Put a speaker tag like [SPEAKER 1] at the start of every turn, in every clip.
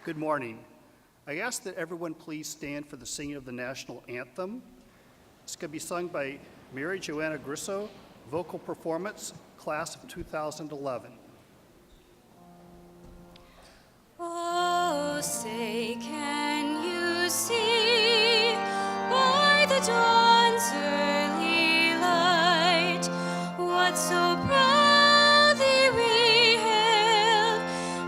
[SPEAKER 1] Good morning. I ask that everyone please stand for the singing of the national anthem. It's going to be sung by Mary Joanna Grisso, vocal performance, class of 2011.
[SPEAKER 2] Oh, say, can you see by the dawn's early light what so proudly we hailed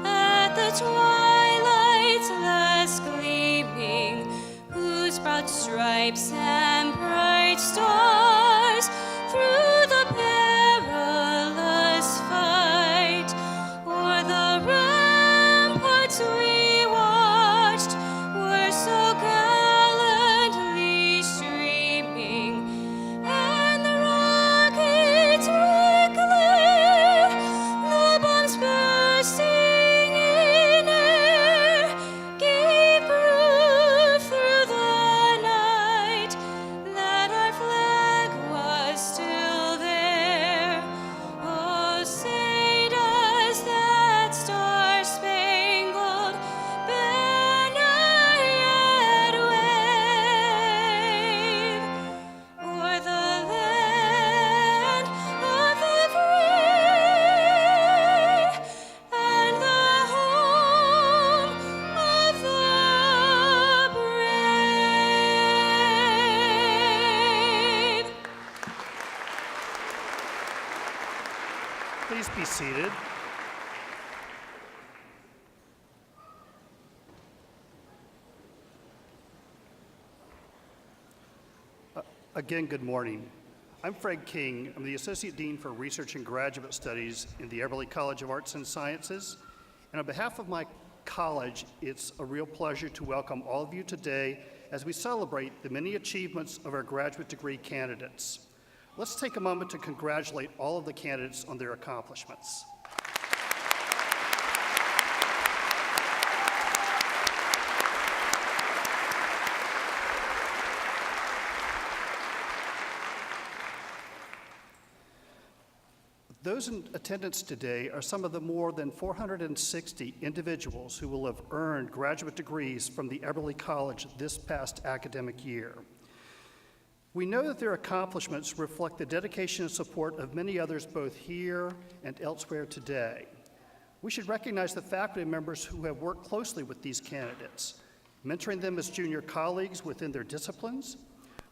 [SPEAKER 2] at the twilight's last gleaming, whose broad stripes and bright stars through the perilous fight o'er the ramparts we watched were so gallantly streaming, and the rockets were clear, the bombs bursting in air gave proof through the night that our flag was still there. Oh, say does that star-spangled banner yet wave o'er the land of the free and the home of the brave?
[SPEAKER 1] Please be seated. Again, good morning. I'm Fred King. I'm the Associate Dean for Research and Graduate Studies in the Eberly College of Arts and Sciences. And on behalf of my college, it's a real pleasure to welcome all of you today as we celebrate the many achievements of our graduate degree candidates. Let's take a moment to congratulate all of the candidates on their accomplishments. Those in attendance today are some of the more than 460 individuals who will have earned graduate degrees from the Eberly College this past academic year. We know that their accomplishments reflect the dedication and support of many others both here and elsewhere today. We should recognize the faculty members who have worked closely with these candidates, mentoring them as junior colleagues within their disciplines.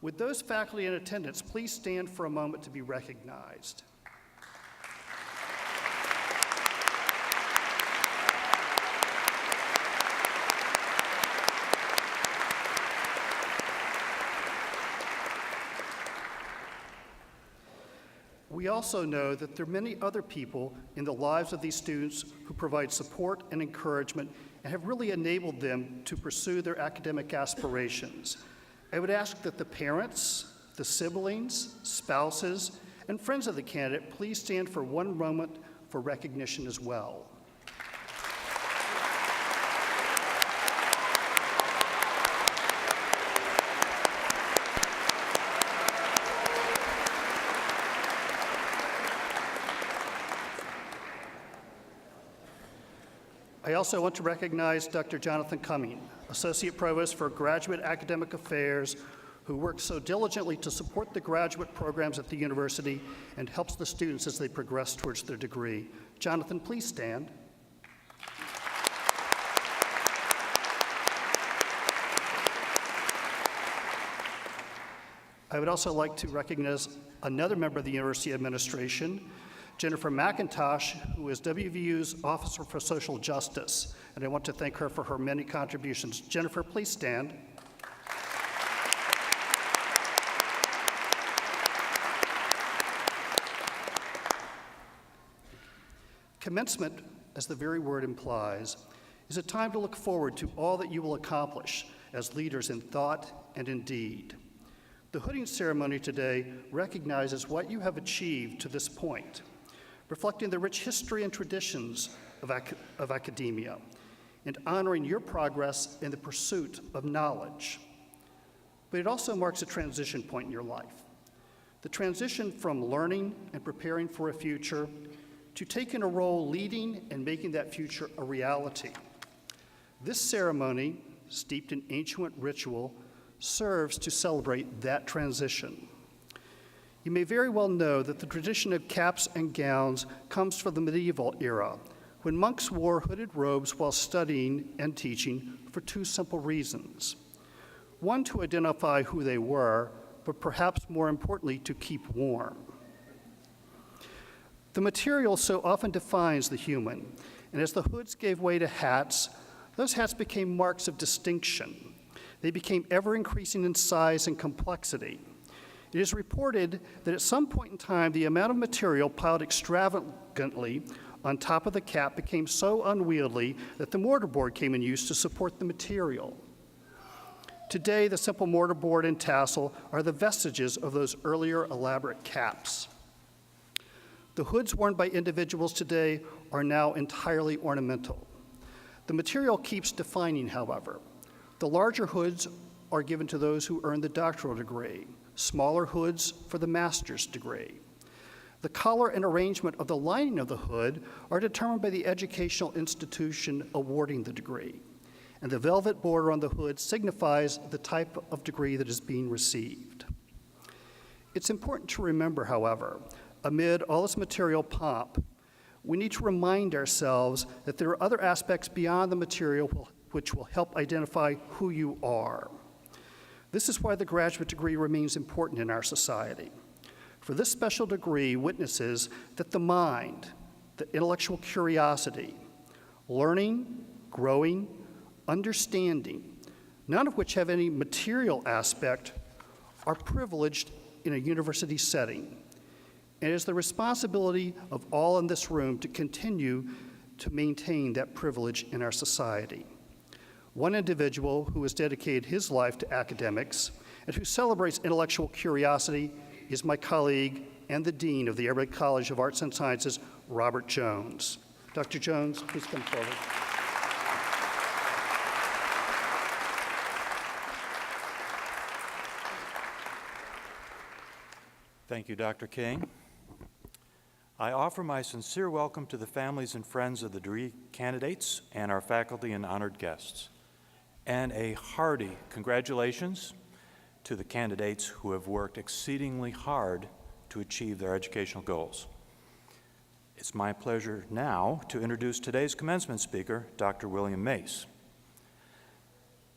[SPEAKER 1] Would those faculty in attendance please stand for a moment to be recognized? We also know that there are many other people in the lives of these students who provide support and encouragement and have really enabled them to pursue their academic aspirations. I would ask that the parents, the siblings, spouses, and friends of the candidate please stand for one moment for recognition as well. I also want to recognize Dr. Jonathan Cumming, Associate Provost for Graduate Academic Affairs, who works so diligently to support the graduate programs at the university and helps the students as they progress towards their degree. Jonathan, please stand. I would also like to recognize another member of the university administration, Jennifer Mcintosh, who is WVU's Officer for Social Justice, and I want to thank her for her many contributions. Jennifer, please stand. Commencement, as the very word implies, is a time to look forward to all that you will accomplish as leaders in thought and in deed. The hooding ceremony today recognizes what you have achieved to this point, reflecting the rich history and traditions of academia, and honoring your progress in the pursuit of knowledge. But it also marks a transition point in your life. The transition from learning and preparing for a future to taking a role leading and making that future a reality. This ceremony, steeped in ancient ritual, serves to celebrate that transition. You may very well know that the tradition of caps and gowns comes from the medieval era, when monks wore hooded robes while studying and teaching for two simple reasons. One, to identify who they were, but perhaps more importantly, to keep warm. The material so often defines the human, and as the hoods gave way to hats, those hats became marks of distinction. They became ever increasing in size and complexity. It is reported that at some point in time, the amount of material piled extravagantly on top of the cap became so unwieldy that the mortarboard came in use to support the material. Today, the simple mortarboard and tassel are the vestiges of those earlier elaborate caps. The hoods worn by individuals today are now entirely ornamental. The material keeps defining, however. The larger hoods are given to those who earn the doctoral degree, smaller hoods for the master's degree. The color and arrangement of the lining of the hood are determined by the educational institution awarding the degree, and the velvet border on the hood signifies the type of degree that is being received. It's important to remember, however, amid all this material pomp, we need to remind ourselves that there are other aspects beyond the material which will help identify who you are. This is why the graduate degree remains important in our society. For this special degree witnesses that the mind, the intellectual curiosity, learning, growing, understanding, none of which have any material aspect, are privileged in a university setting. And it is the responsibility of all in this room to continue to maintain that privilege in our society. One individual who has dedicated his life to academics and who celebrates intellectual curiosity is my colleague and the Dean of the Eberly College of Arts and Sciences, Robert Jones. Dr. Jones, please come forward.
[SPEAKER 3] Thank you, Dr. King. I offer my sincere welcome to the families and friends of the degree candidates and our faculty and honored guests, and a hearty congratulations to the candidates who have worked exceedingly hard to achieve their educational goals. It's my pleasure now to introduce today's commencement speaker, Dr. William Mase.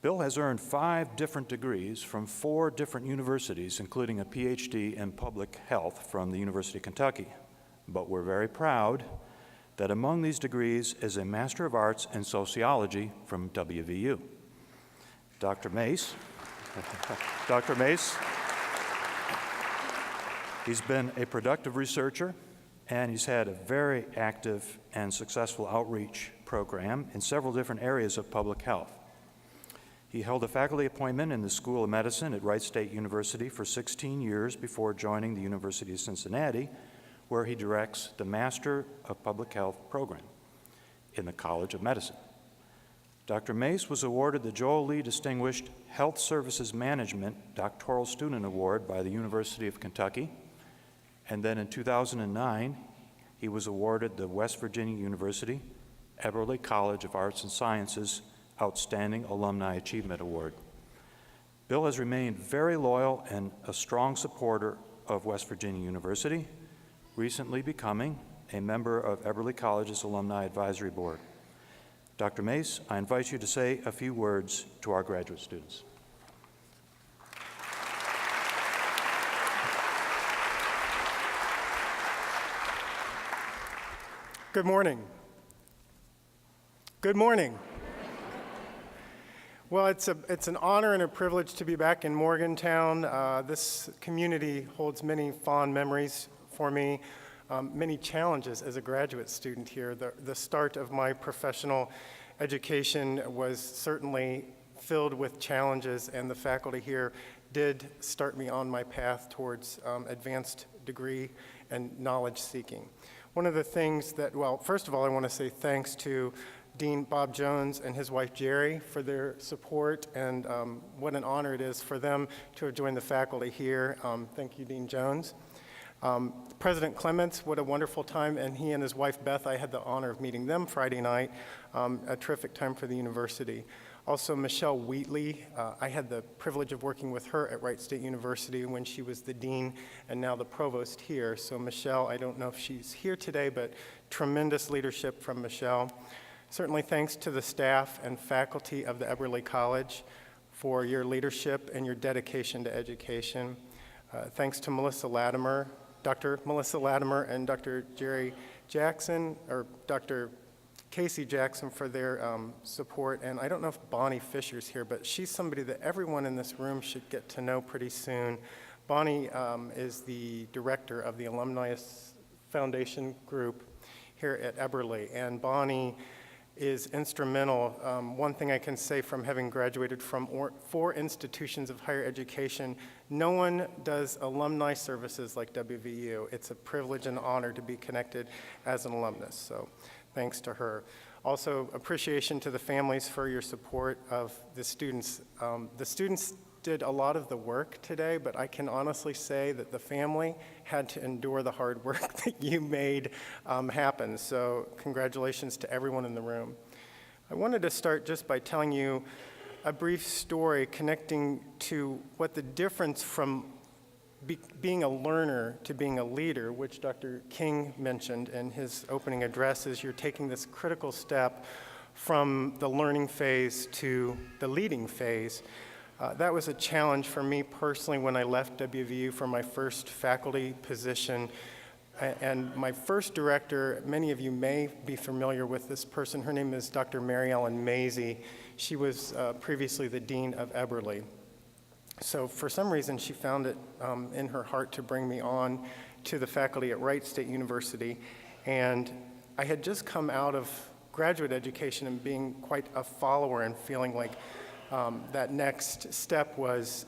[SPEAKER 3] Bill has earned 5 different degrees from 4 different universities, including a PhD in public health from the University of Kentucky. But we're very proud that among these degrees is a Master of Arts in Sociology from WVU. Dr. Mace, he's been a productive researcher, and he's had a very active and successful outreach program in several different areas of public health. He held a faculty appointment in the School of Medicine at Wright State University for 16 years before joining the University of Cincinnati, where he directs the Master of Public Health program in the College of Medicine. Dr. Mace was awarded the Joel Lee Distinguished Health Services Management Doctoral Student Award by the University of Kentucky, and then in 2009, he was awarded the West Virginia University Eberly College of Arts and Sciences Outstanding Alumni Achievement Award. Bill has remained very loyal and a strong supporter of West Virginia University, recently becoming a member of Eberly College's Alumni Advisory Board. Dr. Mace, I invite you to say a few words to our graduate students.
[SPEAKER 4] Good morning. Good morning. Well, it's an honor and a privilege to be back in Morgantown. This community holds many fond memories for me, many challenges as a graduate student here. The start of my professional education was certainly filled with challenges, and the faculty here did start me on my path towards advanced degree and knowledge seeking. One of the things that, well, first of all, I want to say thanks to Dean Bob Jones and his wife Jerry for their support, and what an honor it is for them to have joined the faculty here. Thank you, Dean Jones. President Clements, what a wonderful time, and he and his wife Beth, I had the honor of meeting them Friday night, a terrific time for the university. Also, Michelle Wheatley, I had the privilege of working with her at Wright State University when she was the dean and now the provost here. So Michelle, I don't know if she's here today, but tremendous leadership from Michelle. Certainly thanks to the staff and faculty of the Eberly College for your leadership and your dedication to education. Thanks to Melissa Latimer, Dr. Melissa Latimer and Dr. Jerry Jackson, or Dr. Casey Jackson for their support. And I don't know if Bonnie Fisher's here, but she's somebody that everyone in this room should get to know pretty soon. Bonnie is the director of the Alumni Foundation group here at Eberly, and Bonnie is instrumental. One thing I can say from having graduated from 4 institutions of higher education, no one does alumni services like WVU. It's a privilege and honor to be connected as an alumnus, so thanks to her. Also, appreciation to the families for your support of the students. The students did a lot of the work today, but I can honestly say that the family had to endure the hard work that you made happen. So congratulations to everyone in the room. I wanted to start just by telling you a brief story connecting to what the difference from being a learner to being a leader, which Dr. King mentioned in his opening address, is you're taking this critical step from the learning phase to the leading phase. That was a challenge for me personally when I left WVU for my first faculty position. And my first director, many of you may be familiar with this person. Her name is Dr. Mary Ellen Mase. She was previously the dean of Eberly. So for some reason, she found it in her heart to bring me on to the faculty at Wright State University. And I had just come out of graduate education and being quite a follower and feeling like that next step was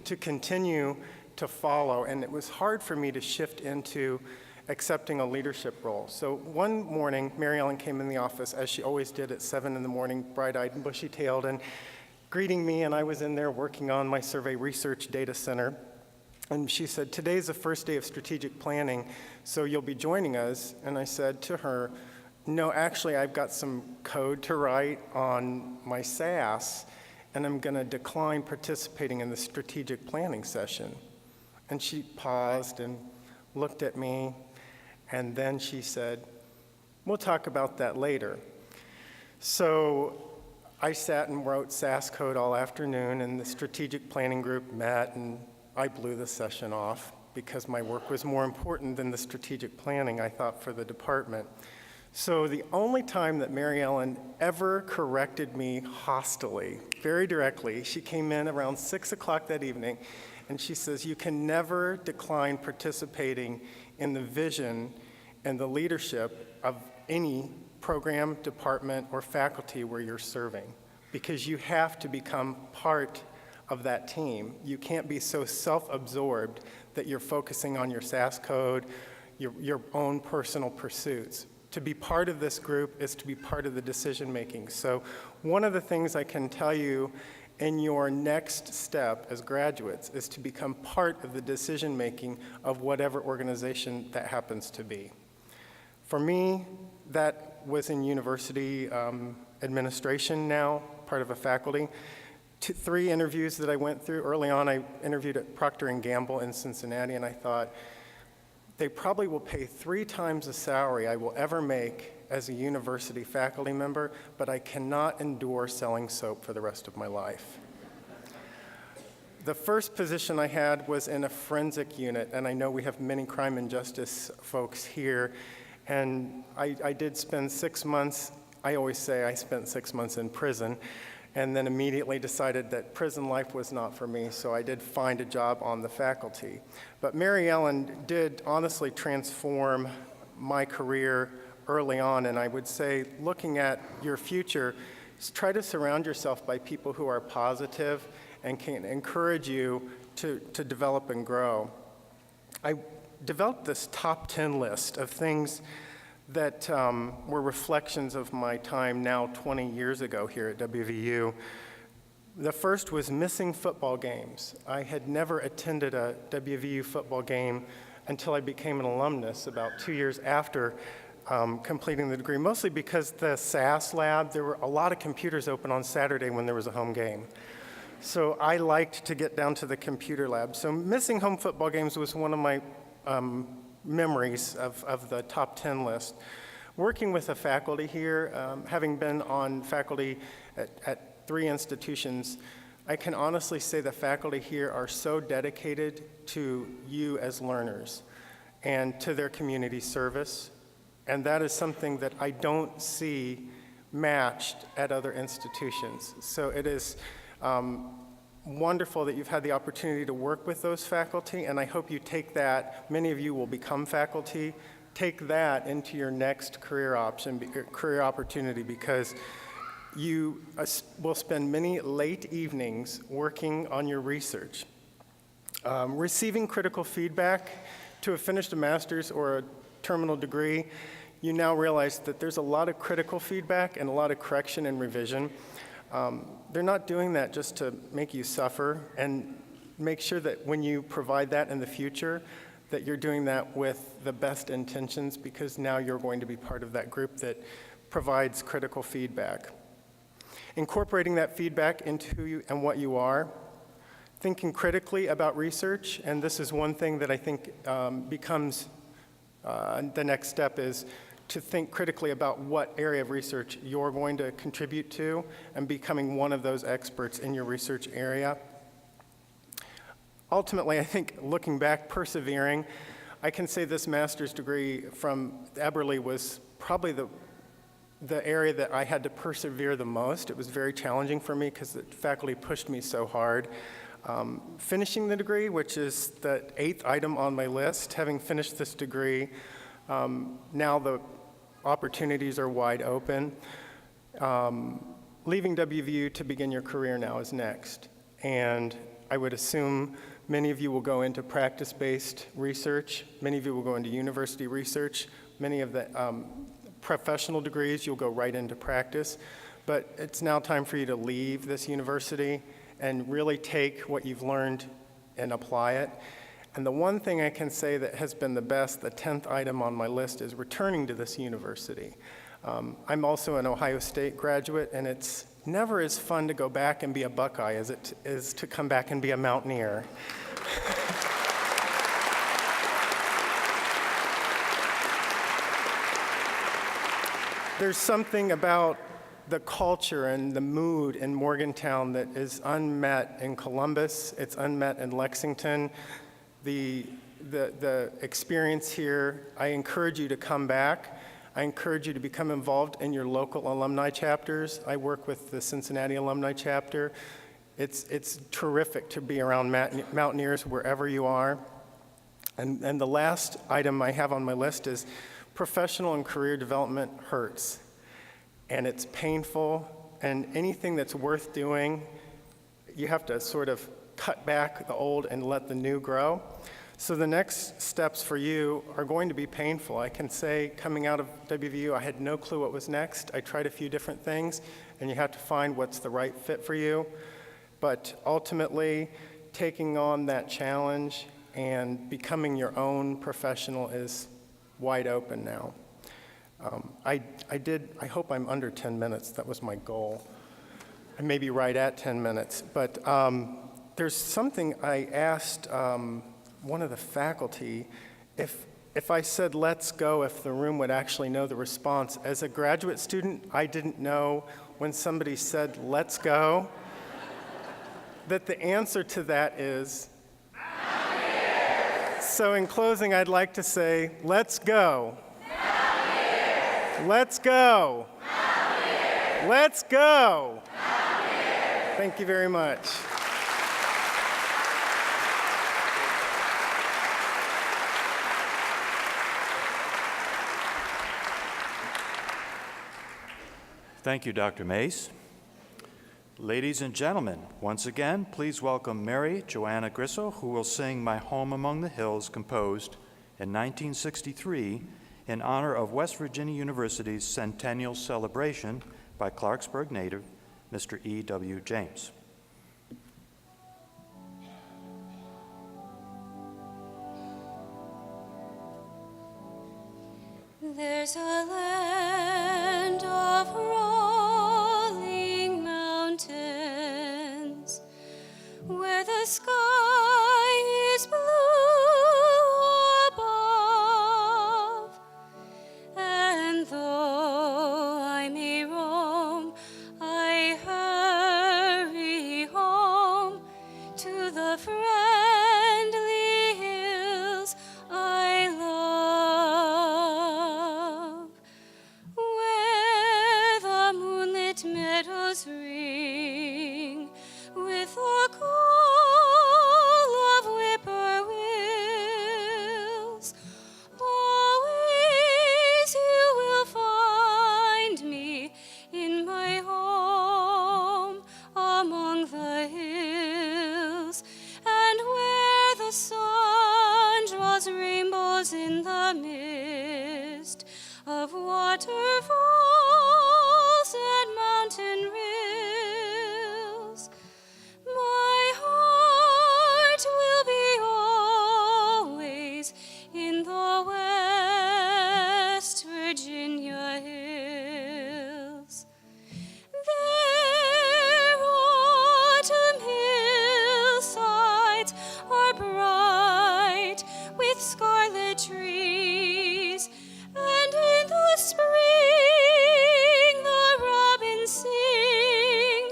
[SPEAKER 4] to continue to follow, and it was hard for me to shift into accepting a leadership role. So one morning, Mary Ellen came in the office, as she always did at 7 in the morning, bright-eyed and bushy-tailed, and greeting me, and I was in there working on my survey research data center, and she said, "Today's the first day of strategic planning, so you'll be joining us." And I said to her, "No, actually, I've got some code to write on my SAS, and I'm going to decline participating in the strategic planning session." And she paused and looked at me, and then she said, "We'll talk about that later." So I sat and wrote SAS code all afternoon, and the strategic planning group met, and I blew the session off because my work was more important than the strategic planning, I thought, for the department. So the only time that Mary Ellen ever corrected me hostily, very directly, she came in around 6 o'clock that evening, and she says, "You can never decline participating in the vision and the leadership of any program, department, or faculty where you're serving, because you have to become part of that team. You can't be so self-absorbed that you're focusing on your SAS code, your own personal pursuits. To be part of this group is to be part of the decision-making." So one of the things I can tell you in your next step as graduates is to become part of the decision-making of whatever organization that happens to be. For me, that was in university administration now, part of a faculty. 3 interviews that I went through. Early on, I interviewed at Procter & Gamble in Cincinnati, and I thought, they probably will pay 3 times the salary I will ever make as a university faculty member, but I cannot endure selling soap for the rest of my life. The first position I had was in a forensic unit, and I know we have many crime and justice folks here, and I did spend 6 months, I always say I spent 6 months in prison, and then immediately decided that prison life was not for me, so I did find a job on the faculty. But Mary Ellen did honestly transform my career early on, and I would say, looking at your future, try to surround yourself by people who are positive and can encourage you to develop and grow. I developed this top 10 list of things that were reflections of my time now 20 years ago here at WVU. The first was missing football games. I had never attended a WVU football game until I became an alumnus about 2 years after completing the degree, mostly because the SAS lab, there were a lot of computers open on Saturday when there was a home game. So I liked to get down to the computer lab. So missing home football games was one of my memories of the top 10 list. Working with the faculty here, having been on faculty at 3 institutions, I can honestly say the faculty here are so dedicated to you as learners and to their community service. And that is something that I don't see matched at other institutions. So it is wonderful that you've had the opportunity to work with those faculty, and I hope you take that, many of you will become faculty, take that into your next career opportunity, because you will spend many late evenings working on your research. Receiving critical feedback to have finished a master's or a terminal degree, you now realize that there's a lot of critical feedback and a lot of correction and revision. They're not doing that just to make you suffer, and make sure that when you provide that in the future, that you're doing that with the best intentions, because now you're going to be part of that group that provides critical feedback. Incorporating that feedback into who you and what you are, thinking critically about research, and this is one thing that I think becomes the next step, is to think critically about what area of research you're going to contribute to and becoming one of those experts in your research area. Ultimately, I think looking back, persevering, I can say this master's degree from Eberly was probably the area that I had to persevere the most. It was very challenging for me because the faculty pushed me so hard. Finishing the degree, which is the 8th item on my list, having finished this degree, now the opportunities are wide open. Leaving WVU to begin your career now is next. And I would assume many of you will go into practice-based research. Many of you will go into university research. Many of the professional degrees, you'll go right into practice. But it's now time for you to leave this university and really take what you've learned and apply it. And the one thing I can say that has been the best, the 10th item on my list, is returning to this university. I'm also an Ohio State graduate, and it's never as fun to go back and be a Buckeye as it is to come back and be a Mountaineer. There's something about the culture and the mood in Morgantown that is unmet in Columbus, it's unmet in Lexington. The experience here, I encourage you to come back. I encourage you to become involved in your local alumni chapters. I work with the Cincinnati alumni chapter. It's terrific to be around Mountaineers wherever you are. And the last item I have on my list is professional and career development hurts. And it's painful, and anything that's worth doing, you have to sort of cut back the old and let the new grow. So the next steps for you are going to be painful. I can say, coming out of WVU, I had no clue what was next. I tried a few different things, and you have to find what's the right fit for you. But ultimately, taking on that challenge and becoming your own professional is wide open now. I hope I'm under 10 minutes. That was my goal. I may be right at 10 minutes, but there's something I asked one of the faculty, if I said, let's go, if the room would actually know the response. As a graduate student, I didn't know when somebody said, let's go, that the answer to that is, so in closing, I'd like to say, let's go. Let's go. Let's go. Thank you very much.
[SPEAKER 3] Thank you, Dr. Mace. Ladies and gentlemen, once again, please welcome Mary Joanna Grisso, who will sing My Home Among the Hills, composed in 1963 in honor of West Virginia University's centennial celebration by Clarksburg native, Mr. E.W. James.
[SPEAKER 2] There's a land of rolling mountains where the sky is blue above, and though I may roam, I hurry home to the friendly hills I love, where the moonlit meadows ring with the call of whippoorwills. Always you will find me in my home among the hills, and where the sun draws rainbows in the mist of waterfalls and mountain rills. My heart will be always in the West Virginia hills. Their autumn hillsides are bright with scarlet trees, and in the spring the robins sing,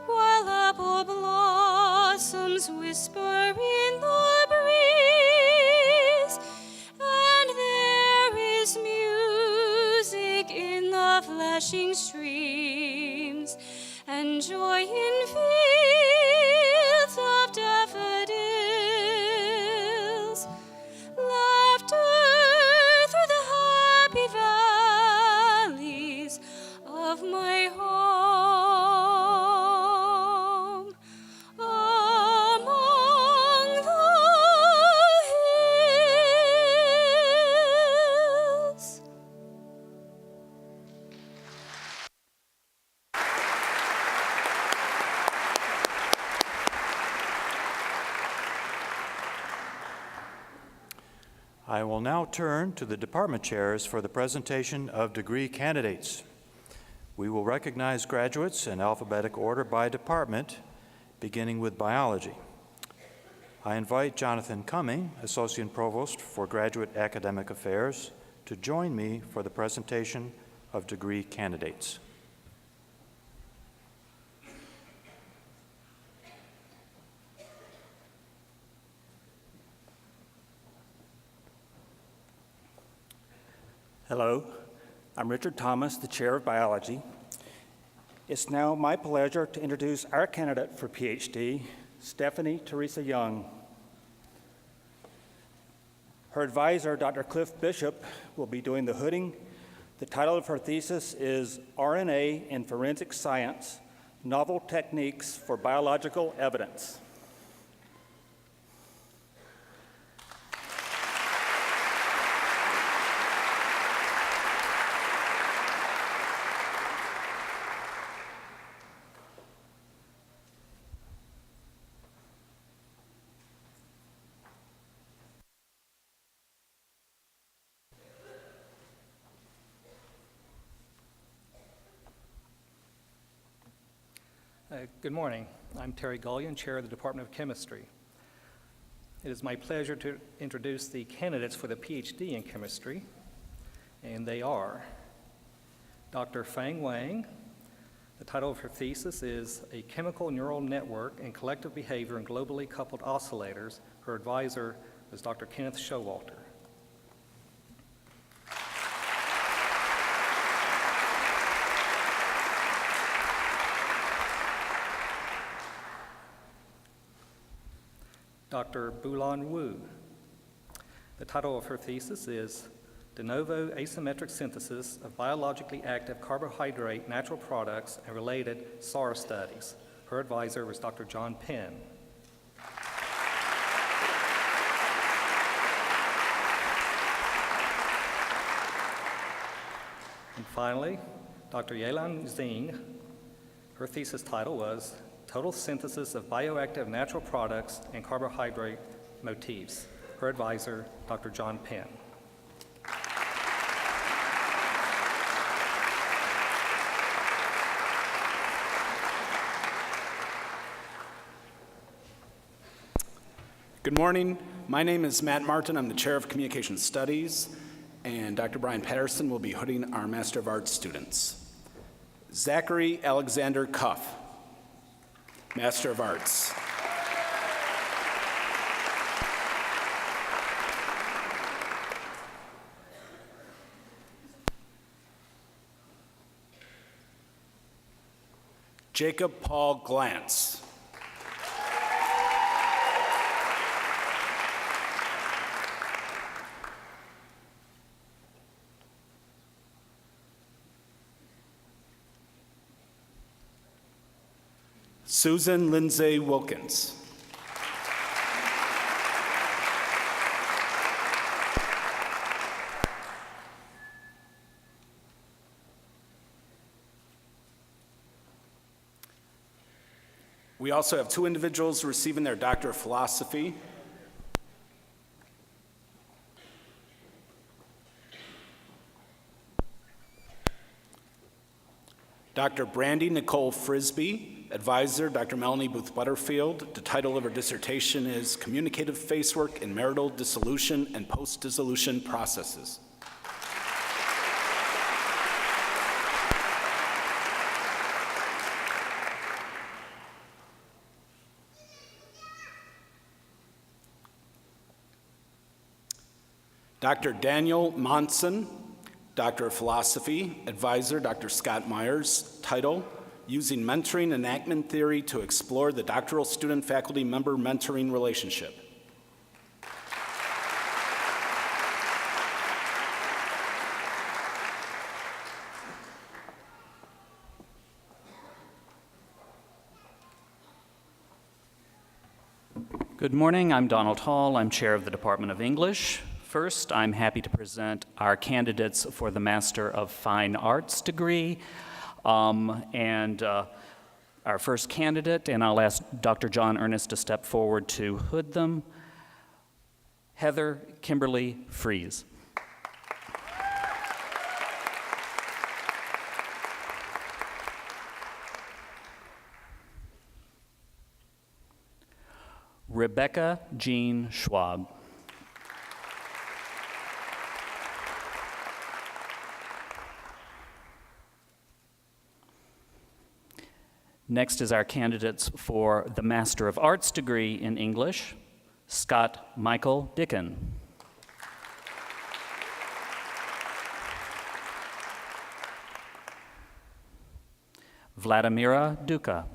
[SPEAKER 2] while apple blossoms whisper in the breeze. And there is music in the flashing streams, and joy in fields of daffodils, laughter through the happy valleys of my home among the hills.
[SPEAKER 3] I will now turn to the department chairs for the presentation of degree candidates. We will recognize graduates in alphabetic order by department, beginning with biology. I invite Jonathan Cumming, Associate Provost for Graduate Academic Affairs, to join me for the presentation of degree candidates.
[SPEAKER 5] Hello, I'm Richard Thomas, the Chair of Biology. It's now my pleasure to introduce our candidate for PhD, Stephanie Theresa Young. Her advisor, Dr. Cliff Bishop, will be doing the hooding. The title of her thesis is RNA in Forensic Science, Novel Techniques for Biological Evidence.
[SPEAKER 6] Good morning. I'm Terry Gullion, Chair of the Department of Chemistry. It is my pleasure to introduce the candidates for the PhD in chemistry, and they are Dr. Feng Wang. The title of her thesis is A Chemical Neural Network and Collective Behavior in Globally Coupled Oscillators. Her advisor is Dr. Kenneth Showalter. Dr. Bulan Wu. The title of her thesis is De Novo Asymmetric Synthesis of Biologically Active Carbohydrate Natural Products and Related SAR Studies. Her advisor was Dr. John Penn. And finally, Dr. Yelan Xing. Her thesis title was Total Synthesis of Bioactive Natural Products and Carbohydrate Motifs. Her advisor, Dr. John Penn.
[SPEAKER 7] Good morning. My name is Matt Martin. I'm the Chair of Communication Studies, and Dr. Brian Patterson will be hooding our Master of Arts students. Zachary Alexander Cuff, Master of Arts. Jacob Paul Glantz. Susan Lindsay Wilkins. We also have two individuals receiving their Doctor of Philosophy. Dr. Brandy Nicole Frisbee, advisor, Dr. Melanie Booth Butterfield. The title of her dissertation is Communicative Facework in Marital Dissolution and Post-Dissolution Processes. Dr. Daniel Monson, Doctor of Philosophy, advisor, Dr. Scott Myers, title, Using Mentoring Enactment Theory to Explore the Doctoral Student-Faculty Member Mentoring Relationship.
[SPEAKER 8] Good morning, I'm Donald Hall. I'm chair of the Department of English. First, I'm happy to present our candidates for the Master of Fine Arts degree. Our first candidate, and I'll ask Dr. John Ernest to step forward to hood them, Heather Kimberly Fries. Rebecca Jean Schwab. Next is our candidates for the Master of Arts degree in English, Scott Michael Dicken. Vladimira Duka.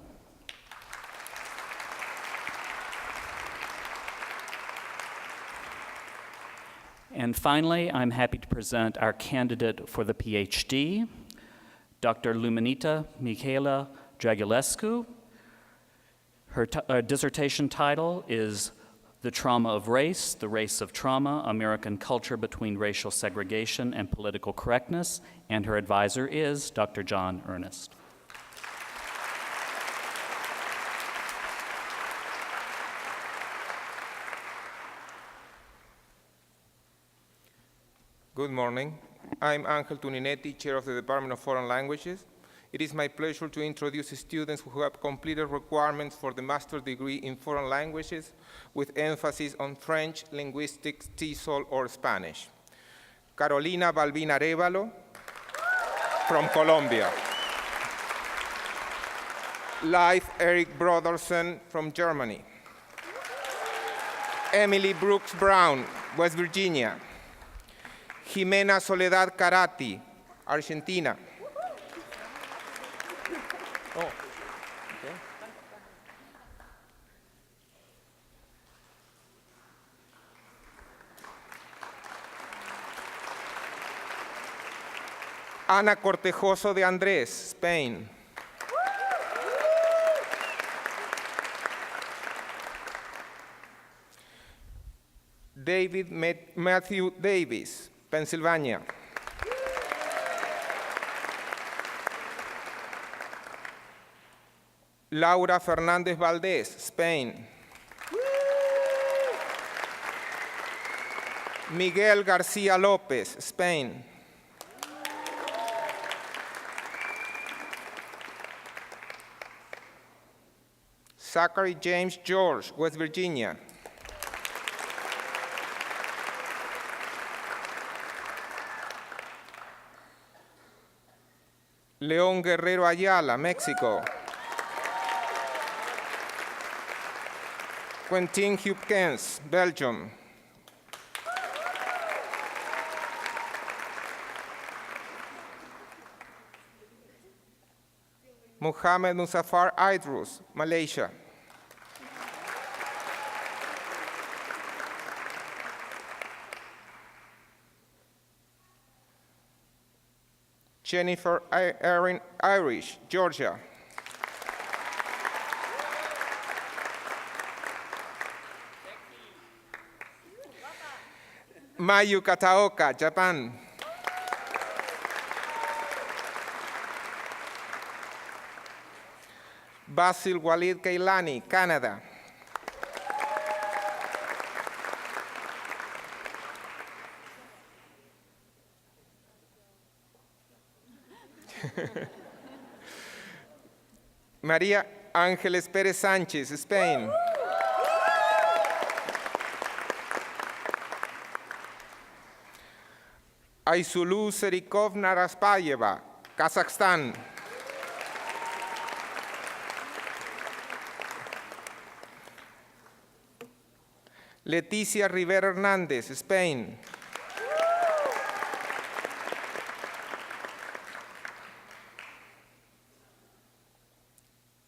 [SPEAKER 8] And finally, I'm happy to present our candidate for the PhD, Dr. Luminita Michaela Dragulescu. Her dissertation title is The Trauma of Race, the Race of Trauma, American Culture Between Racial Segregation and Political Correctness, and her advisor is Dr. John Ernest.
[SPEAKER 9] Good morning. I'm Angel Tuninetti, Chair of the Department of Foreign Languages. It is my pleasure to introduce students who have completed requirements for the master's degree in foreign languages with emphasis on French, linguistics, TESOL, or Spanish. Carolina Balbina Arevalo from Colombia. Leif Eric Brodersen from Germany. Emily Brooks Brown, West Virginia. Jimena Soledad Carati, Argentina. Oh, okay. Ana Cortejoso de Andrés, Spain. David Matthew Davis, Pennsylvania. Laura Fernández Valdés, Spain. Miguel García López, Spain. Zachary James George, West Virginia. León Guerrero Ayala, Mexico. Quentin Hupkens, Belgium. Mohammed Muzaffar Idrus, Malaysia. Jennifer Erin Irish, Georgia. Mayu Kataoka, Japan. Basil Walid Kailani, Canada. María Ángeles Pérez Sánchez, Spain. Aysulu Serikovna Raspayeva, Kazakhstan. Leticia Rivera Hernández, Spain.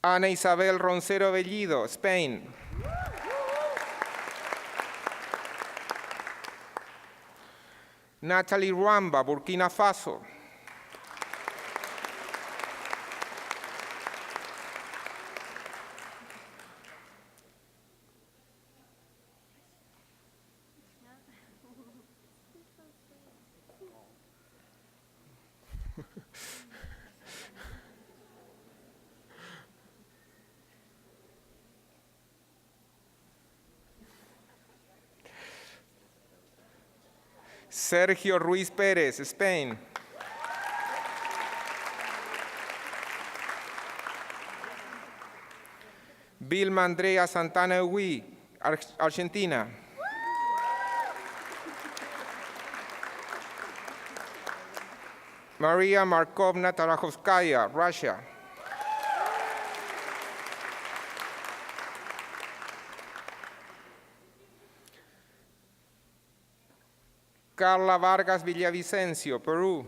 [SPEAKER 9] Ana Isabel Roncero Bellido, Spain. Natalie Ruamba, Burkina Faso. Sergio Ruiz Pérez, Spain. Vilma Andrea Santana Hui, Argentina. Maria Markovna Tarajovskaya, Russia. Carla Vargas Villavicencio, Peru.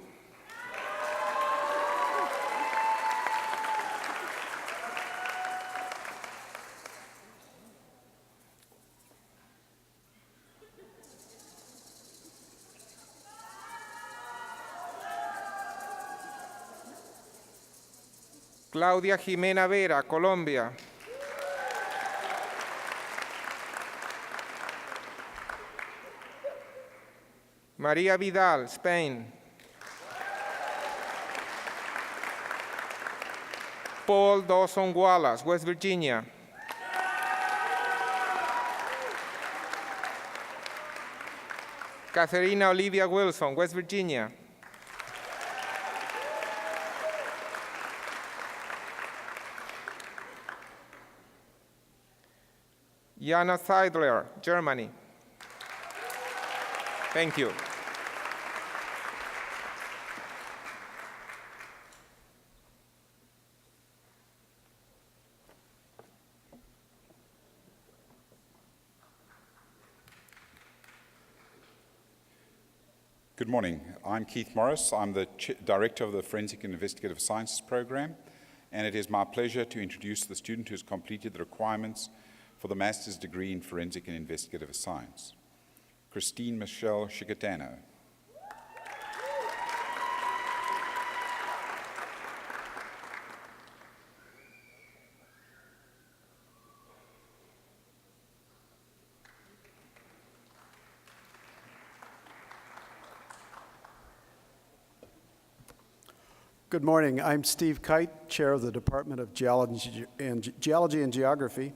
[SPEAKER 9] Claudia Jimena Vera, Colombia. María Vidal, Spain. Paul Dawson Wallace, West Virginia. Catherina Olivia Wilson, West Virginia. Jana Seidler, Germany. Thank you.
[SPEAKER 10] Good morning. I'm Keith Morris. I'm the Director of the Forensic and Investigative Sciences Program, and it is my pleasure to introduce the student who has completed the requirements for the Master's degree in Forensic and Investigative Science, Christine Michelle Shikatano.
[SPEAKER 11] Good morning. I'm Steve Kite, Chair of the Department of Geology and Geography,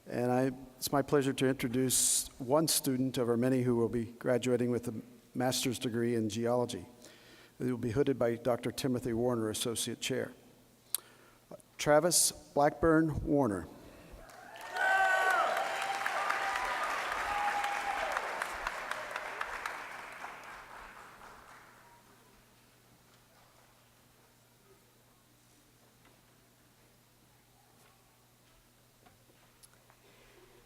[SPEAKER 11] and it's my pleasure to introduce one student of our many who will be graduating with a master's degree in geology. It will be hooded by Dr. Timothy Warner, Associate Chair. Travis Blackburn Warner.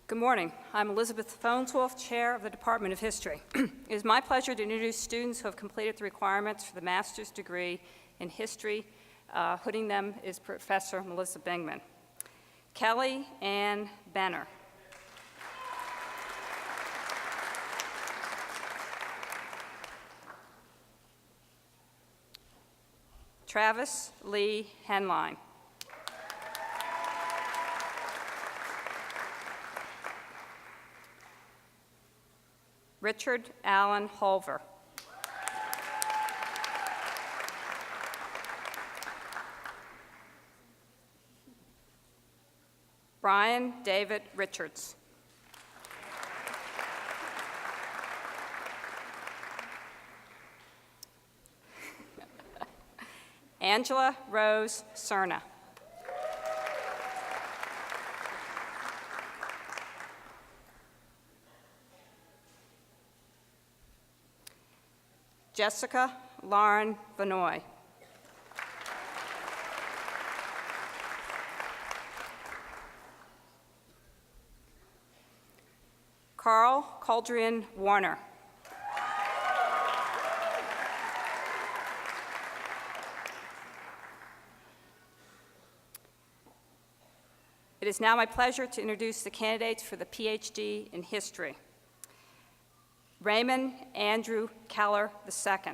[SPEAKER 12] Good morning. I'm Elizabeth Phoneswolf, Chair of the Department of History. It is my pleasure to introduce students who have completed the requirements for the master's degree in history. Hooding them is Professor Melissa Bingman. Kelly Ann Benner. Travis Lee Henline. Richard Allen Holver. Brian David Richards. Angela Rose Cerna. Jessica Lauren Vanoy. Carl Caldrian Warner. It is now my pleasure to introduce the candidates for the PhD in history. Raymond Andrew Keller II.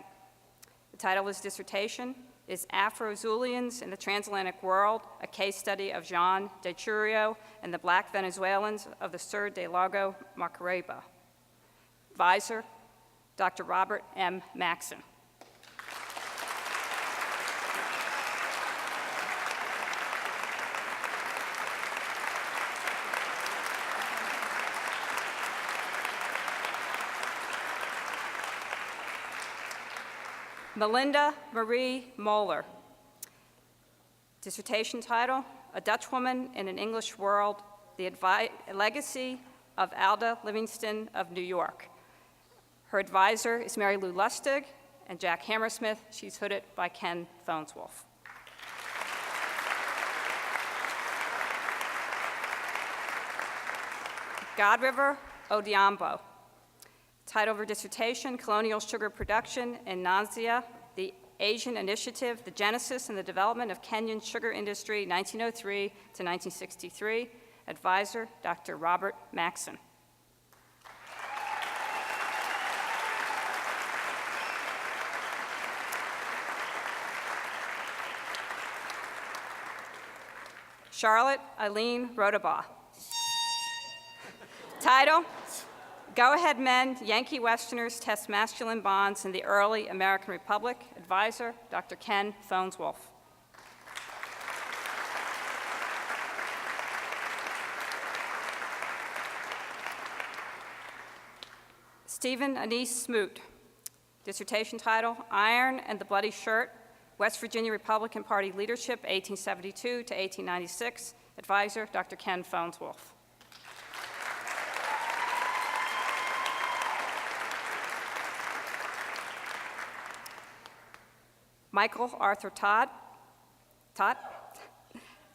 [SPEAKER 12] The title of his dissertation is Afro-Zulians in the Transatlantic World, a case study of Jean de Churio and the Black Venezuelans of the Sur de Lago Macareba. Advisor, Dr. Robert M. Maxon. Melinda Marie Moeller. Dissertation title, A Dutch Woman in an English World, the Legacy of Alda Livingston of New York. Her advisor is Mary Lou Lustig and Jack Hammersmith. She's hooded by Ken Phoneswolf. Godriver Odiambo. Title of her dissertation, Colonial Sugar Production in Nanzia, the Asian Initiative, the Genesis and the Development of Kenyan Sugar Industry, 1903 to 1963. Advisor, Dr. Robert Maxon. Charlotte Eileen Rodabaugh. Title, Go Ahead Men, Yankee Westerners Test Masculine Bonds in the Early American Republic. Advisor, Dr. Ken Phoneswolf. Stephen Anise Smoot. Dissertation title, Iron and the Bloody Shirt, West Virginia Republican Party Leadership, 1872 to 1896. Advisor, Dr. Ken Phoneswolf. Michael Arthur Todd,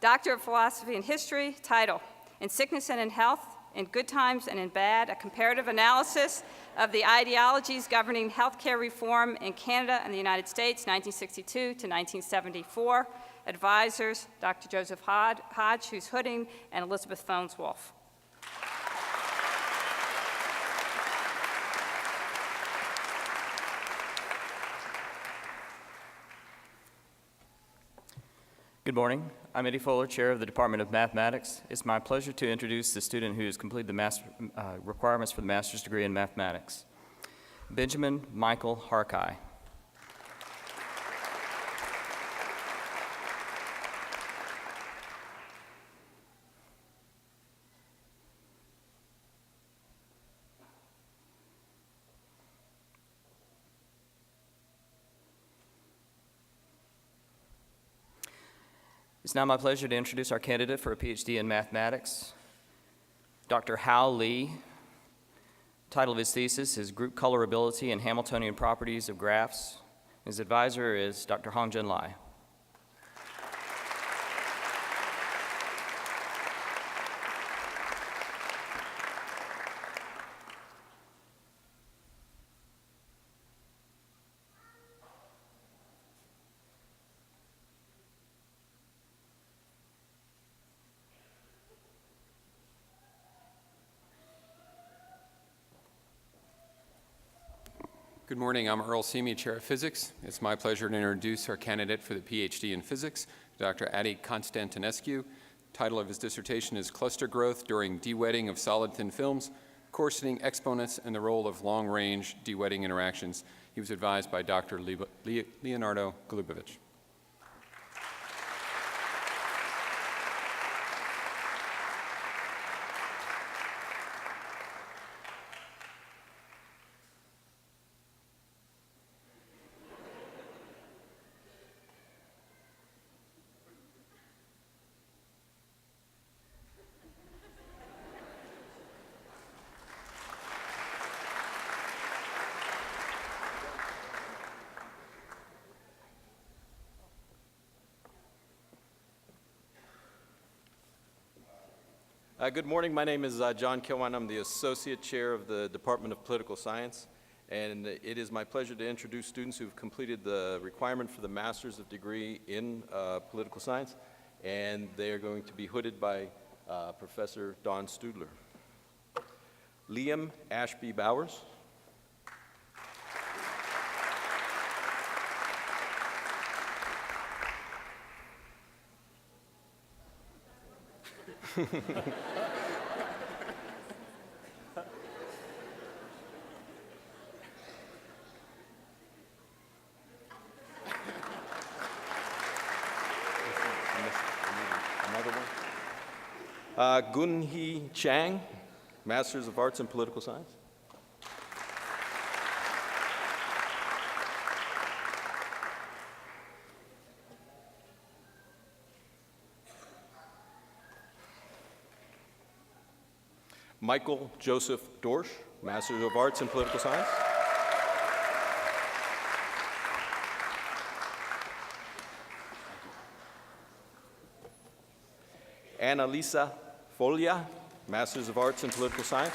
[SPEAKER 12] Doctor of Philosophy and History, title, In Sickness and in Health, in Good Times and in Bad, a comparative analysis of the ideologies governing healthcare reform in Canada and the United States, 1962 to 1974. Advisors, Dr. Joseph Hodge, who's hooding, and Elizabeth Phoneswolf.
[SPEAKER 13] Good morning. I'm Eddie Fuller, Chair of the Department of Mathematics. It's my pleasure to introduce the student who has completed the requirements for the master's degree in mathematics, Benjamin Michael Harkai. It's now my pleasure to introduce our candidate for a PhD in mathematics, Dr. Hal Lee. Title of his thesis is Group Colorability and Hamiltonian Properties of Graphs. His advisor is Dr. Hongjin Lai.
[SPEAKER 14] Good morning. I'm Earl Seamy, Chair of Physics. It's my pleasure to introduce our candidate for the PhD in Physics, Dr. Adi Constantinescu. Title of his dissertation is Cluster Growth During Dewetting of Solid Thin Films, Coarsening Exponents and the Role of Long-Range Dewetting Interactions. He was advised by Dr. Leonardo Golubovich.
[SPEAKER 15] Good morning. My name is John Kilwine. I'm the Associate Chair of the Department of Political Science, and it is my pleasure to introduce students who've completed the requirement for the Master's of Degree in Political Science, and they are going to be hooded by Professor Dawn Studler. Liam Ashby Bowers. Gun-hee Chang, Masters of Arts in Political Science. Michael Joseph Dorsch, Masters of Arts in Political Science. Annalisa Folia, Masters of Arts in Political Science.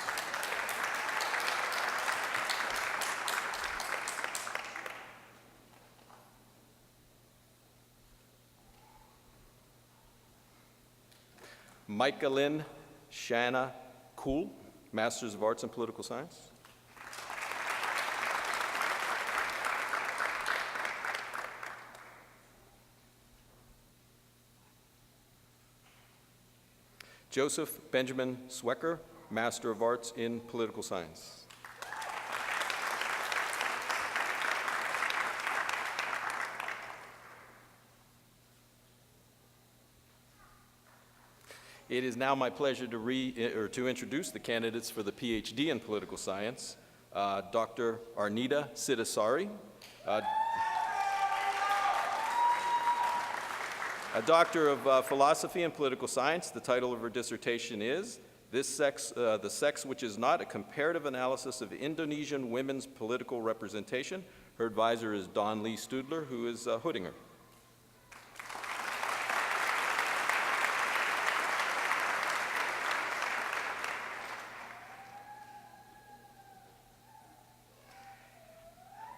[SPEAKER 15] Micah-Lynn Shanna Kuhl, Masters of Arts in Political Science. Joseph Benjamin Swecker, Master of Arts in Political Science. It is now my pleasure to introduce the candidates for the PhD in Political Science. Dr. Arnita Siddhasari, a Doctor of Philosophy and Political Science. The title of her dissertation is The Sex Which Is Not, a Comparative Analysis of Indonesian Women's Political Representation. Her advisor is Dawn Lee Studler, who is hooding her.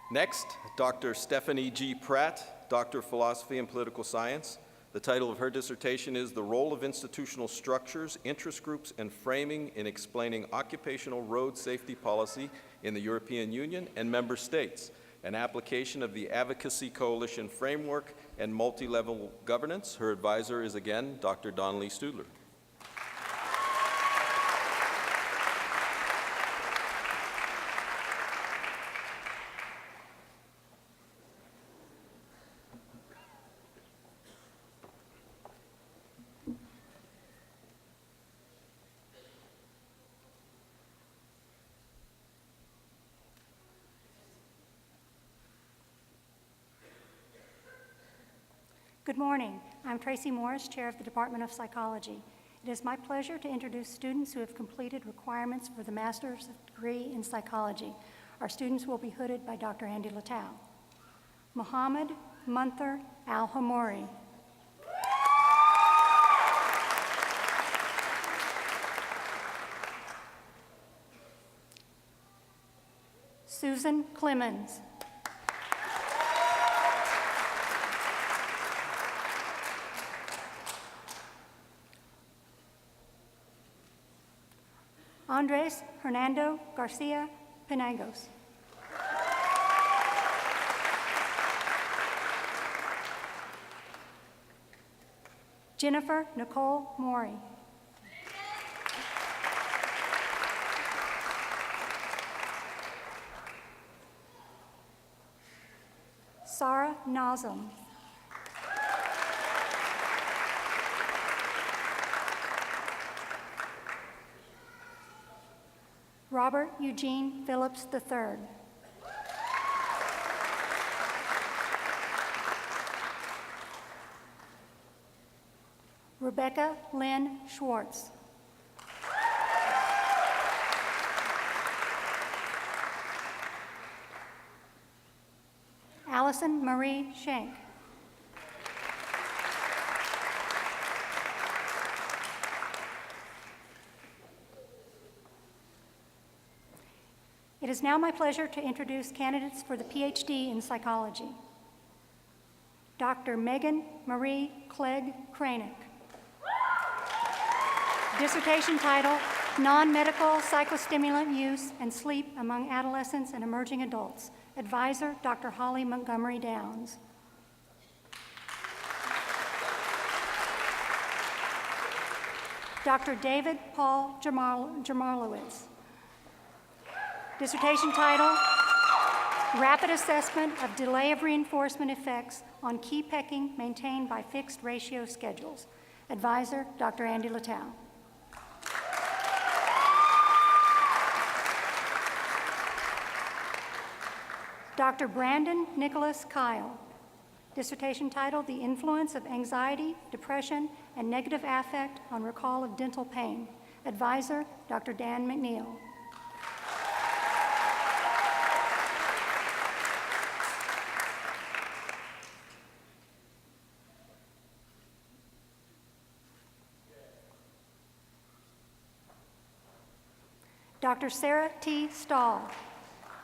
[SPEAKER 15] Next, Dr. Stephanie G. Pratt, Doctor of Philosophy and Political Science. The title of her dissertation is The Role of Institutional Structures, Interest Groups, and Framing in Explaining Occupational Road Safety Policy in the European Union and Member States, an application of the Advocacy Coalition Framework and Multi-Level Governance. Her advisor is again Dr. Dawn Lee Studler.
[SPEAKER 16] Good morning. I'm Tracy Morris, Chair of the Department of Psychology. It is my pleasure to introduce students who have completed requirements for the Master's Degree in Psychology. Our students will be hooded by Dr. Andy Littau. Mohammed Munther Al-Hamori. Susan Clemens. Andres Hernando Garcia Penagos. Jennifer Nicole Morey. Sarah Nazem. Robert Eugene Phillips III. Rebecca Lynn Schwartz. Allison Marie Schenk. It is now my pleasure to introduce candidates for the PhD in psychology. Dr. Megan Marie Clegg Kranick. Dissertation title, Non-Medical Psychostimulant Use and Sleep Among Adolescents and Emerging Adults. Advisor, Dr. Holly Montgomery Downs. Dr. David Paul Jamarlowitz. Dissertation title, Rapid Assessment of Delay of Reinforcement Effects on Key Pecking Maintained by Fixed Ratio Schedules. Advisor, Dr. Andy Latow. Dr. Brandon Nicholas Kyle. Dissertation title, The Influence of Anxiety, Depression, and Negative Affect on Recall of Dental Pain. Advisor, Dr. Dan McNeil. Dr. Sarah T. Stahl.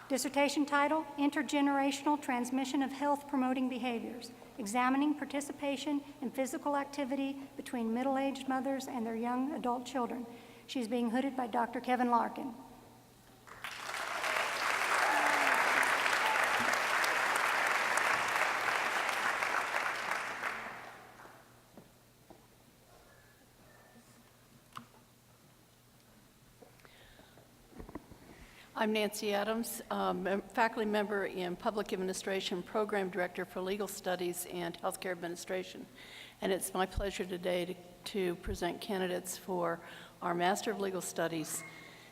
[SPEAKER 16] Dissertation title, Intergenerational Transmission of Health-Promoting Behaviors, Examining Participation in Physical Activity Between Middle-Aged Mothers and Their Young Adult Children. She's being hooded by Dr. Kevin Larkin.
[SPEAKER 17] I'm Nancy Adams, faculty member in Public Administration, Program Director for Legal Studies and Healthcare Administration. And it's my pleasure today to present candidates for our Master of Legal Studies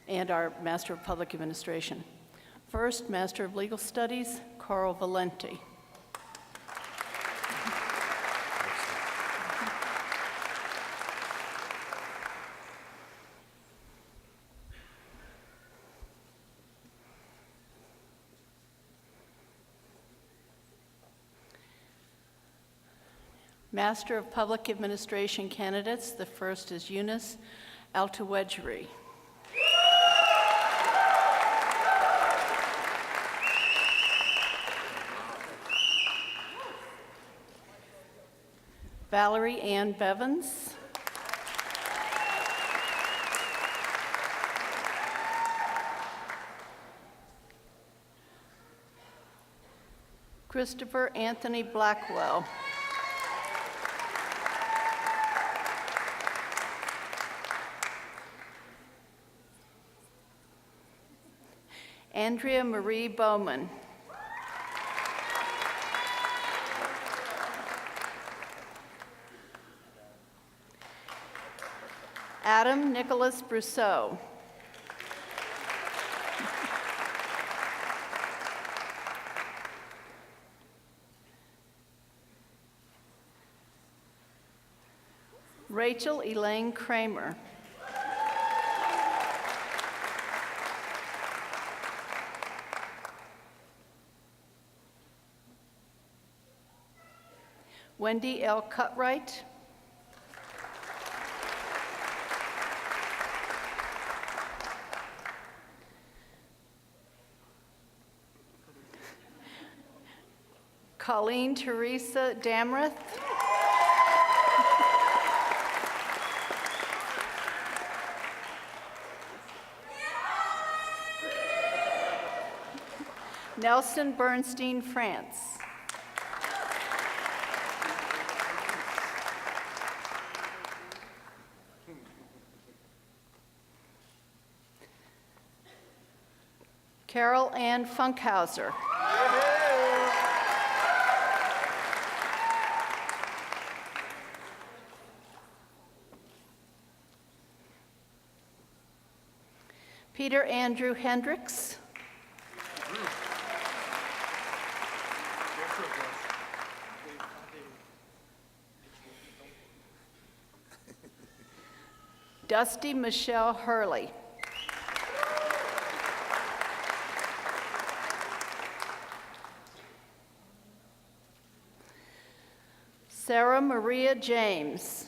[SPEAKER 17] and our Master of Public Administration. First, Master of Legal Studies, Carl Valenti. Master of Public Administration candidates, the first is Eunice Altawedjeri. Valerie Ann Bevins. Christopher Anthony Blackwell. Andrea Marie Bowman. Adam Nicholas Brousseau. Rachel Elaine Kramer. Wendy L. Cutright. Colleen Theresa Damreth. Nelson Bernstein France. Carol Ann Funkhauser. Peter Andrew Hendricks. Dusty Michelle Hurley. Sarah Maria James.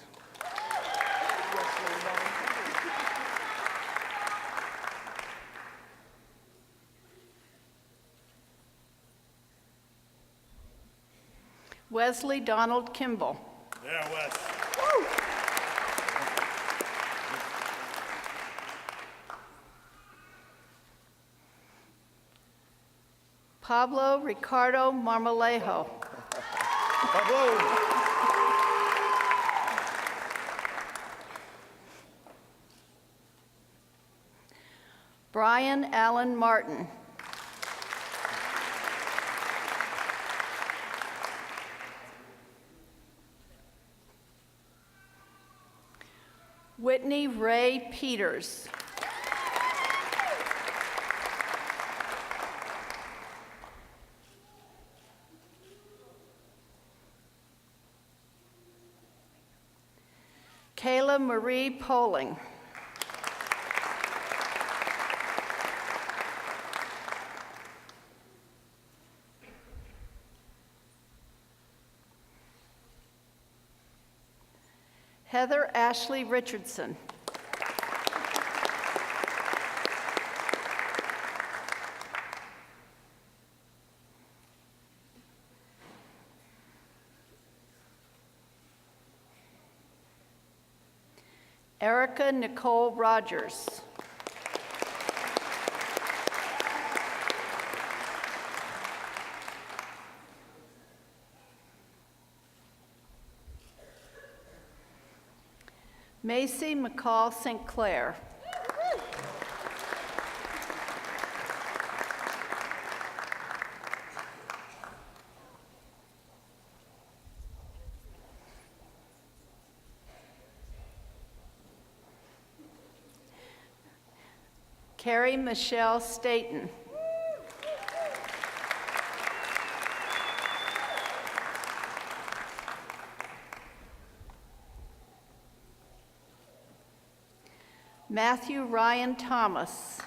[SPEAKER 17] Wesley Donald Kimball.
[SPEAKER 18] Yeah, Wes.
[SPEAKER 17] Pablo Ricardo Marmolejo.
[SPEAKER 18] Pablo.
[SPEAKER 17] Brian Allen Martin. Whitney Ray Peters. Kayla Marie Poling. Heather Ashley Richardson. Erica Nicole Rogers. Mace McCall St. Clair. Carrie Michelle Staten. Matthew Ryan Thomas.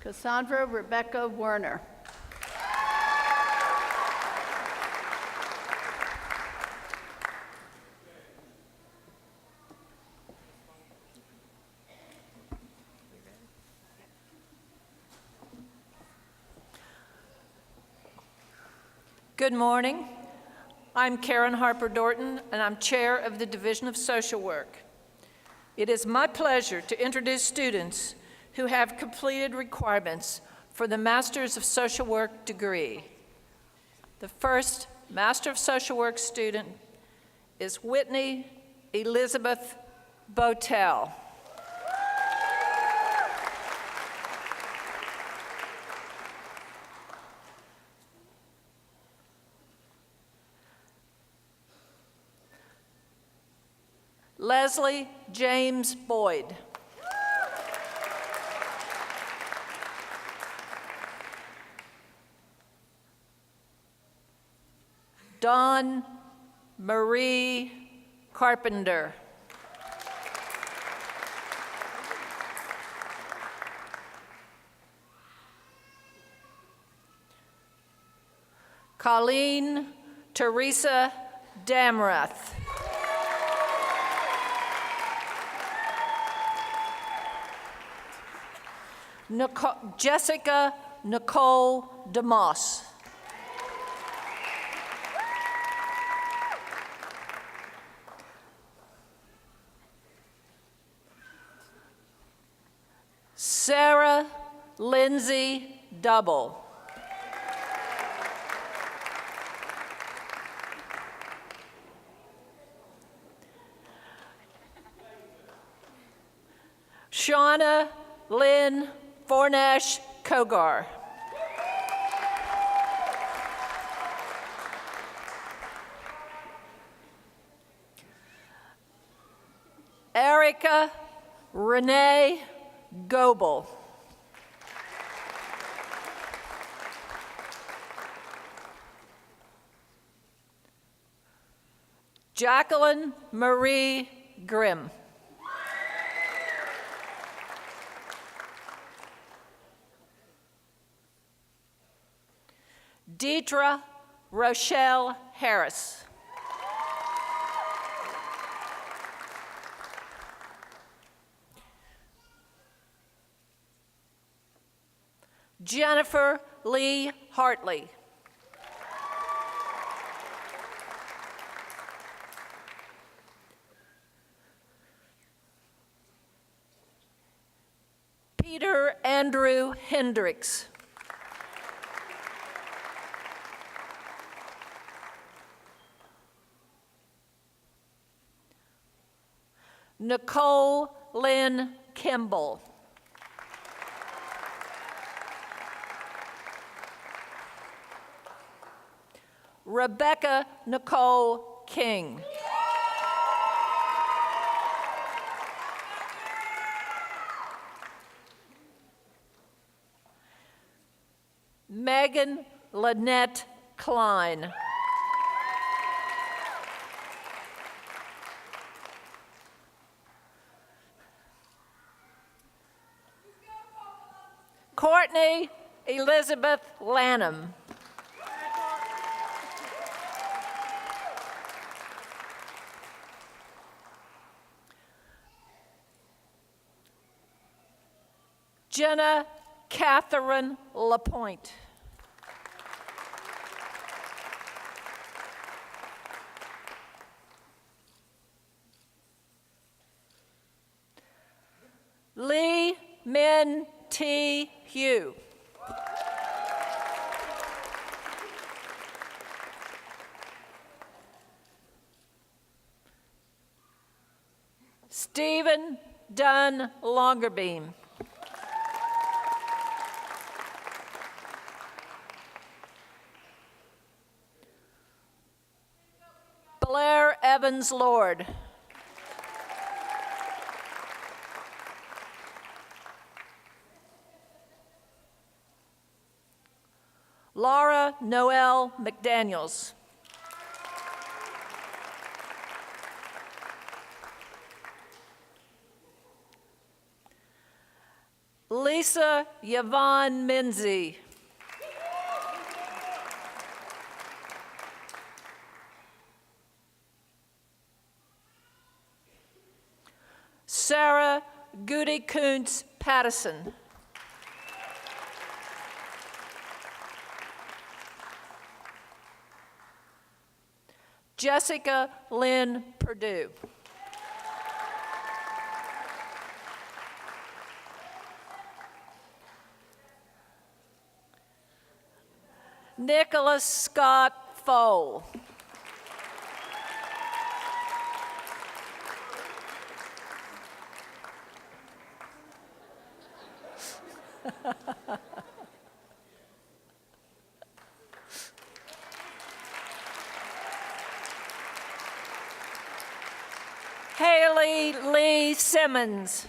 [SPEAKER 17] Cassandra Rebecca Werner.
[SPEAKER 19] Good morning. I'm Karen Harper Dorton, and I'm chair of the Division of Social Work. It is my pleasure to introduce students who have completed requirements for the Master's of Social Work degree. The first Master of Social Work student is Whitney Elizabeth Botel. Leslie James Boyd. Dawn Marie Carpenter. Colleen Theresa Damrath. Jessica Nicole DeMoss. Sarah Lindsay Double. Shauna Lynn Fornash Kogar. Erica Renee Goebel. Jacqueline Marie Grimm. Deidre Rochelle Harris. Jennifer Lee Hartley. Peter Andrew Hendricks. Nicole Lynn Kimball. Rebecca Nicole King. Megan Lynette Klein. Courtney Elizabeth Lanham. Jenna Catherine Lapointe. Lee Min T. Hugh. Stephen Dunn Longerbeam. Blair Evans Lord. Laura Noel McDaniels. Lisa Yvonne Minzy. Sarah Goody Kuntz Pattison. Jessica Lynn Perdue. Nicholas Scott Fole. Haley Lee Simmons.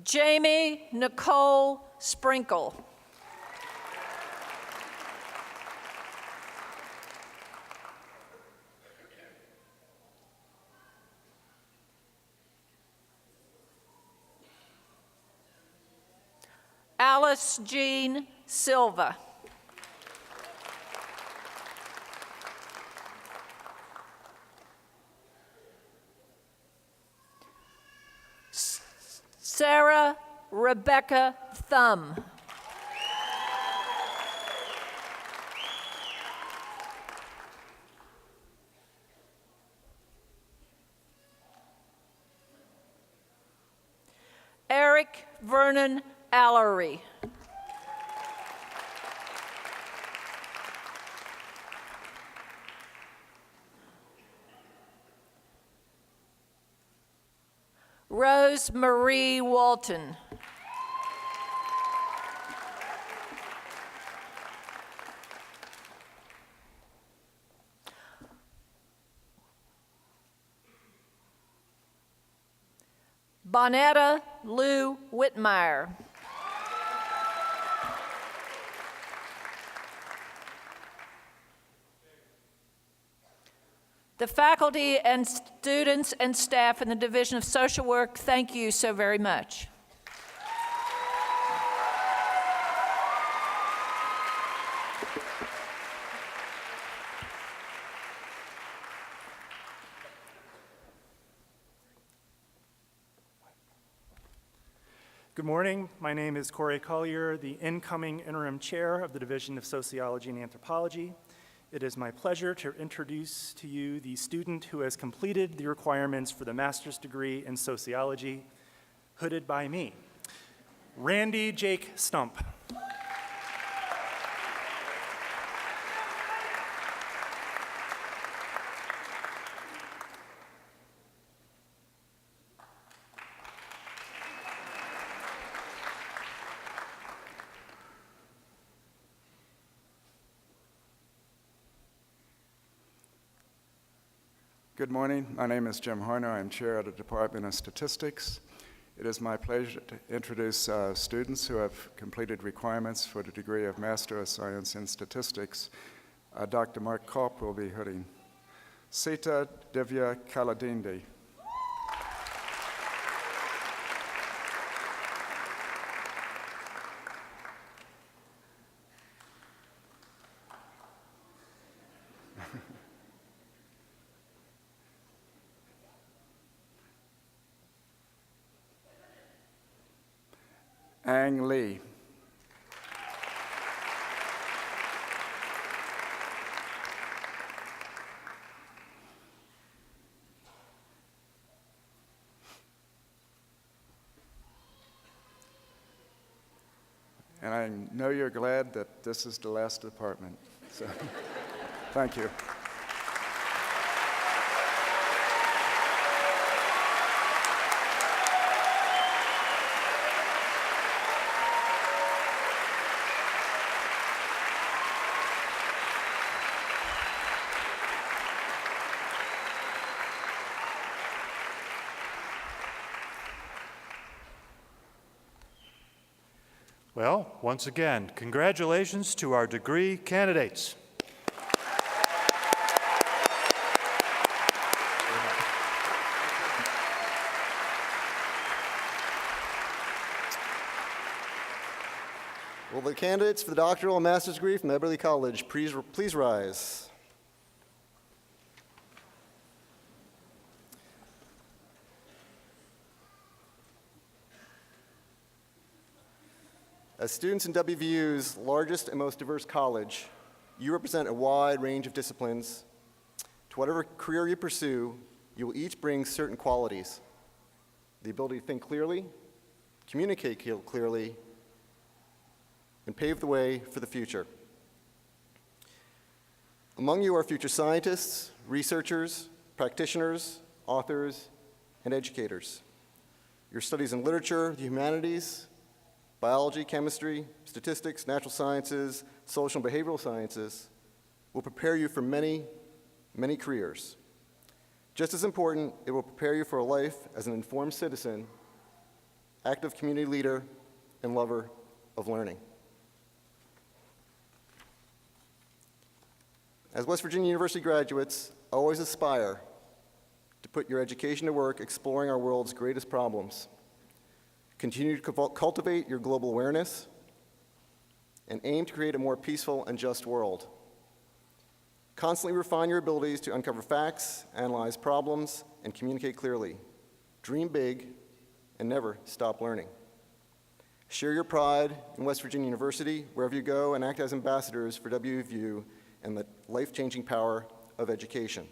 [SPEAKER 19] Jamie Nicole Sprinkle. Alice Jean Silva. Sarah Rebecca Thumb. Eric Vernon Allery. Rose Marie Walton. Bonetta Lou Whitmire. The faculty and students and staff in the Division of Social Work, thank you so very much.
[SPEAKER 20] Good morning. My name is Corey Collier, the incoming interim chair of the Division of Sociology and Anthropology. It is my pleasure to introduce to you the student who has completed the requirements for the master's degree in sociology, hooded by me, Randy Jake Stump.
[SPEAKER 21] Good morning. My name is Jim Horner. I'm chair of the Department of Statistics. It is my pleasure to introduce students who have completed requirements for the degree of Master of Science in Statistics. Dr. Mark Kopp will be hooding. Sita Divya Kaladindi. Ang Lee. And I know you're glad that this is the last department. So, thank you.
[SPEAKER 3] Well, once again, congratulations to our degree candidates.
[SPEAKER 22] Will the candidates for the doctoral and master's degree from Eberly College please rise? As students in WVU's largest and most diverse college, you represent a wide range of disciplines. To whatever career you pursue, you will each bring certain qualities: the ability to think clearly, communicate clearly, and pave the way for the future. Among you are future scientists, researchers, practitioners, authors, and educators. Your studies in literature, the humanities, biology, chemistry, statistics, natural sciences, social and behavioral sciences will prepare you for many, many careers. Just as important, it will prepare you for a life as an informed citizen, active community leader, and lover of learning. As West Virginia University graduates, always aspire to put your education to work exploring our world's greatest problems. Continue to cultivate your global awareness and aim to create a more peaceful and just world. Constantly refine your abilities to uncover facts, analyze problems, and communicate clearly. Dream big and never stop learning. Share your pride in West Virginia University wherever you go and act as ambassadors for WVU and the life-changing power of education.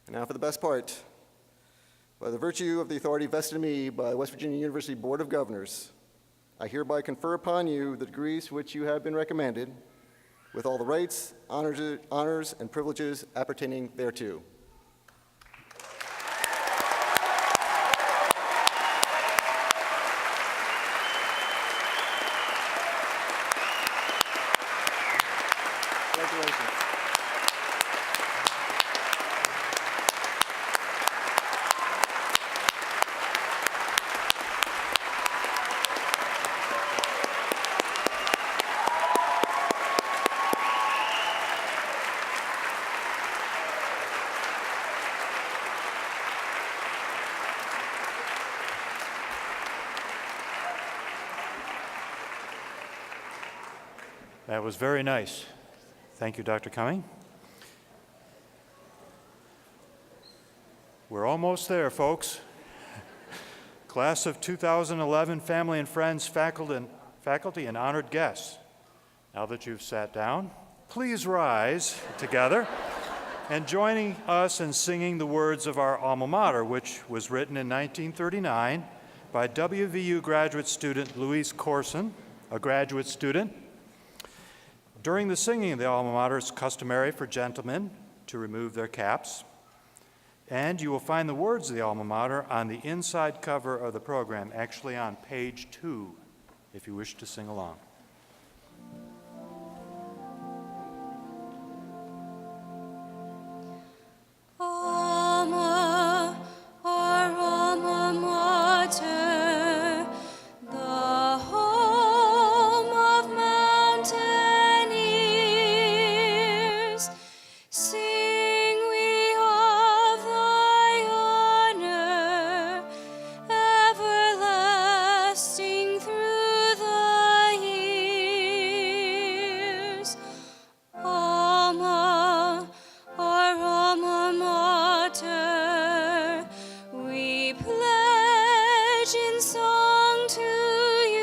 [SPEAKER 22] And now for the best part. By the virtue of the authority vested in me by the West Virginia University Board of Governors, I hereby confer upon you the degrees to which you have been recommended, with all the rights, honors, and privileges appertaining thereto. Congratulations.
[SPEAKER 3] That was very nice. Thank you, Dr. Cumming. We're almost there, folks. Class of 2011, family and friends, faculty, and honored guests. Now that you've sat down, please rise together and joining us in singing the words of our alma mater, which was written in 1939 by WVU graduate student Louise Corson, a graduate student. During the singing of the alma mater, it's customary for gentlemen to remove their caps, and you will find the words of the alma mater on the inside cover of the program, actually on page 2, if you wish to sing along.
[SPEAKER 2] Alma, our alma mater, the home of mountaineers, sing we of thy honor, everlasting through the years. Alma, our alma mater, we pledge in song to you.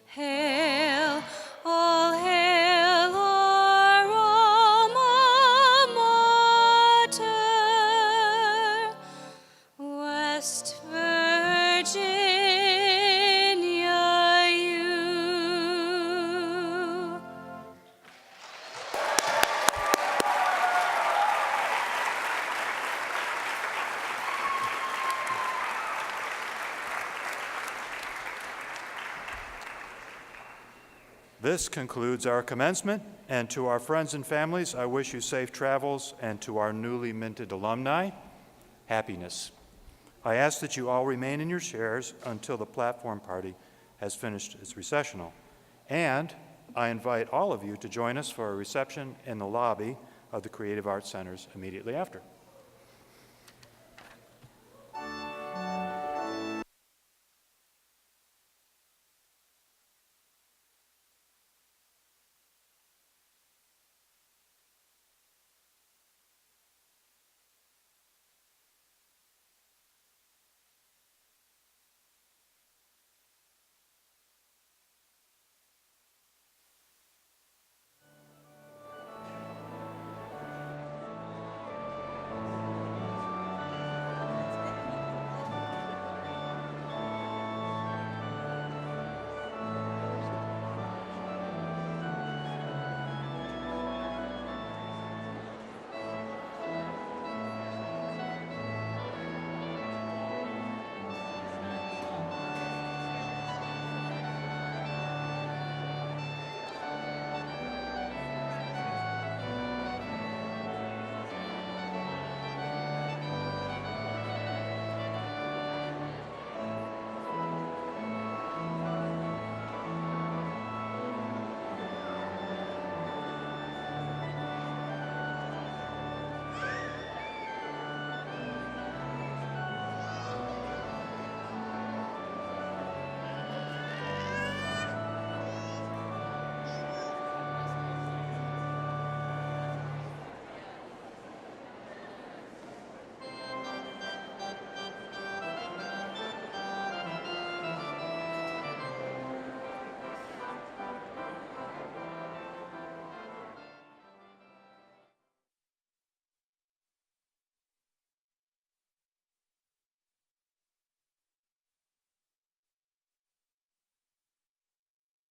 [SPEAKER 2] Hail, all hail our alma mater, West Virginia, you.
[SPEAKER 3] This concludes our commencement, and to our friends and families, I wish you safe travels, and to our newly minted alumni, happiness. I ask that you all remain in your chairs until the platform party has finished its recessional, and I invite all of you to join us for a reception in the lobby of the Creative Arts Centers immediately after.